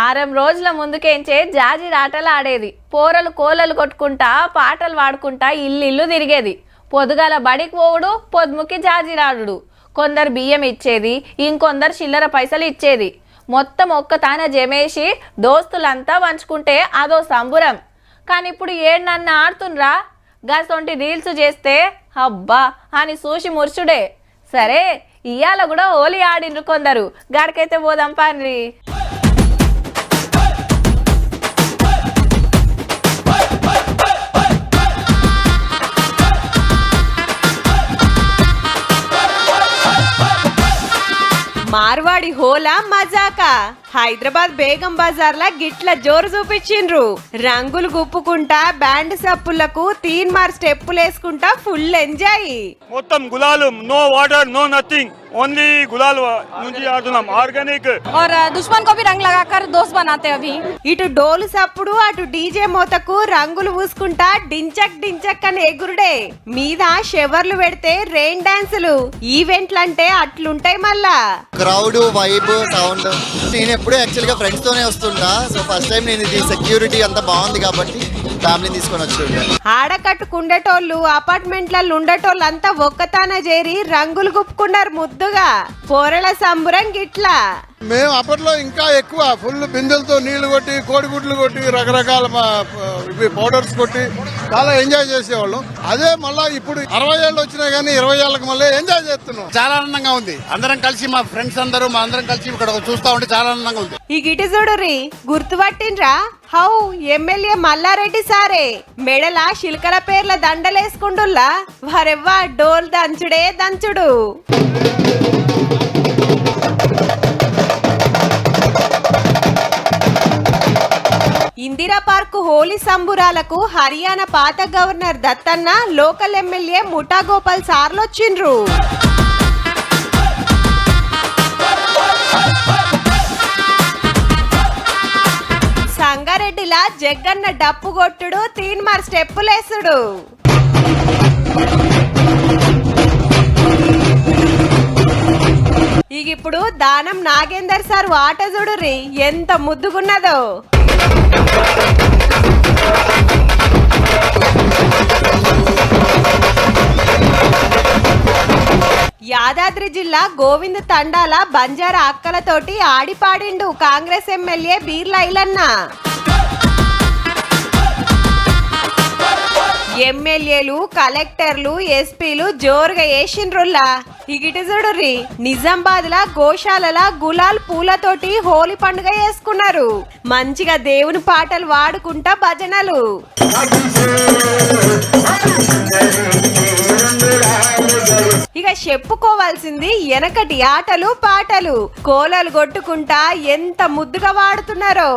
వారం రోజుల ముందుకేంచే జాజిర్ ఆటలు ఆడేది. పోరలు కోలలు కొట్టుకుంటా పాటలు పాడుకుంటా ఇల్లు తిరిగేది. పొద్దుగాల బడికి పోవుడు, పొద్దుముకి జాజిరాడుడు. కొందరు బియ్యం ఇచ్చేది, ఇంకొందరు చిల్లర పైసలు ఇచ్చేది. మొత్తం ఒక్కతాన జమేసి దోస్తులంతా పంచుకుంటే అదో సంబురం. కానీ ఇప్పుడు ఏడనన్న ఆడుతుండ్రా? గసొంటి రీల్స్ చేస్తే అబ్బా అని చూసి ముర్చుడే. సరే ఇయ్యాల కూడా హోలీ ఆడిండ్రు కొందరు. గాడికైతే పోదాం పాన్రి. మార్వాడి హోలా మజాకా హైదరాబాద్ బేగం బజార్ లా గిట్ల జోరు చూపించిండ్రు. రంగులు గుప్పుకుంటా బ్యాండ్ సప్పులకు తీన్మార్ స్టెప్పులు వేసుకుంటా ఫుల్ ఎంజాయ్. మొత్తం గులాలు, no water, no nothing, only గులాల్ నుంచి ఆడుతున్నాం. ఆర్గానిక్ और दुश्मन को भी रंग लगाकर दोस्त बनाते अभी. ఇటు డోలు సప్పుడు అటు డీజే మోతకు రంగులు పూసుకుంటా డించక్ డించక్ అని ఎగురుడే. మీద షెవర్లు పెడితే రెయిన్ డాన్సులు. ఈవెంట్లంటే అట్లుంటాయి. మళ్ళా క్రౌడ్ వైబ్ సౌండ్. నేను ఎప్పుడు యాక్చువల్ గా ఫ్రెండ్స్ తోనే వస్తుంటా. సో ఫస్ట్ టైం నేను ఇది సెక్యూరిటీ అంతా బాగుంది కాబట్టి ఫ్యామిలీని తీసుకొని వచ్చి ఆడకట్టుకుండేటోళ్ళు అపార్ట్మెంట్లలో ఉండేటోళ్ళు అంతా ఒక్కతాన చేరి రంగులు గుప్పుకున్నారు ముద్దుగా. పోరల సంబురం గిట్లా. మేము అప్పట్లో ఇంకా ఎక్కువ ఫుల్ బిందెలతో నీళ్లు కొట్టి, కోడిగుడ్లు కొట్టి, రకరకాల పౌడర్స్ కొట్టి చాలా ఎంజాయ్ చేసేవాళ్ళం. అదే మళ్ళా ఇప్పుడు 60 ఏళ్ళు వచ్చినా గానీ 20 ఏళ్ళకి మళ్ళీ ఎంజాయ్ చేస్తున్నాం. చాలా ఆనందంగా ఉంది. అందరం కలిసి మా ఫ్రెండ్స్ అందరూ మా అందరం కలిసి ఇక్కడ చూస్తా ఉంటే చాలా ఆనందంగా ఉంది. ఈ గిటి చూడుర్రి, గుర్తుపట్టిండ్రా? హౌ ఎమ్మెల్యే మల్లారెడ్డి సారే. మెడల శిల్కల పేర్ల దండలేసుకుంటుల్లా. వరెవ్వా డోల్ దంచుడే దంచుడు. ఇందిరా పార్క్ హోలీ సంబురాలకు హర్యానా పాత గవర్నర్ దత్తన్న, లోకల్ ఎమ్మెల్యే ముఠా గోపాల్ సార్లొచ్చిండ్రు. సంగారెడ్డిలా జగ్గన్న డప్పు కొట్టుడు, తీన్మార్ స్టెప్పులేసుడు. ఇప్పుడు దానం నాగేందర్ సార్ ఆట చూడుర్రి ఎంత ముద్దుగున్నదో. యాదాద్రి జిల్లా గోవింద్ తండాల బంజారా అక్కలతోటి ఆడిపాడిండు కాంగ్రెస్ ఎమ్మెల్యే బీర్లా ఐలన్న. ఎమ్మెల్యేలు, కలెక్టర్లు, ఎస్పీలు జోరుగా వేసిండ్రుల్లా. ఇగిటి చూడుర్రి, నిజామాబాద్ లా గోశాలల గులాల్ పూలతోటి హోలీ పండుగ చేసుకున్నారు. మంచిగా దేవుని పాటలు వాడుకుంటా భజనలు. ఇక చెప్పుకోవాల్సింది ఎనకటి ఆటలు పాటలు. కోలలు కొట్టుకుంటా ఎంత ముద్దుగా వాడుతున్నారో.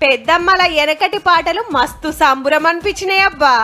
పెద్దమ్మల ఎనకటి పాటలు మస్తు సంబురం అనిపించినాయి అబ్బా.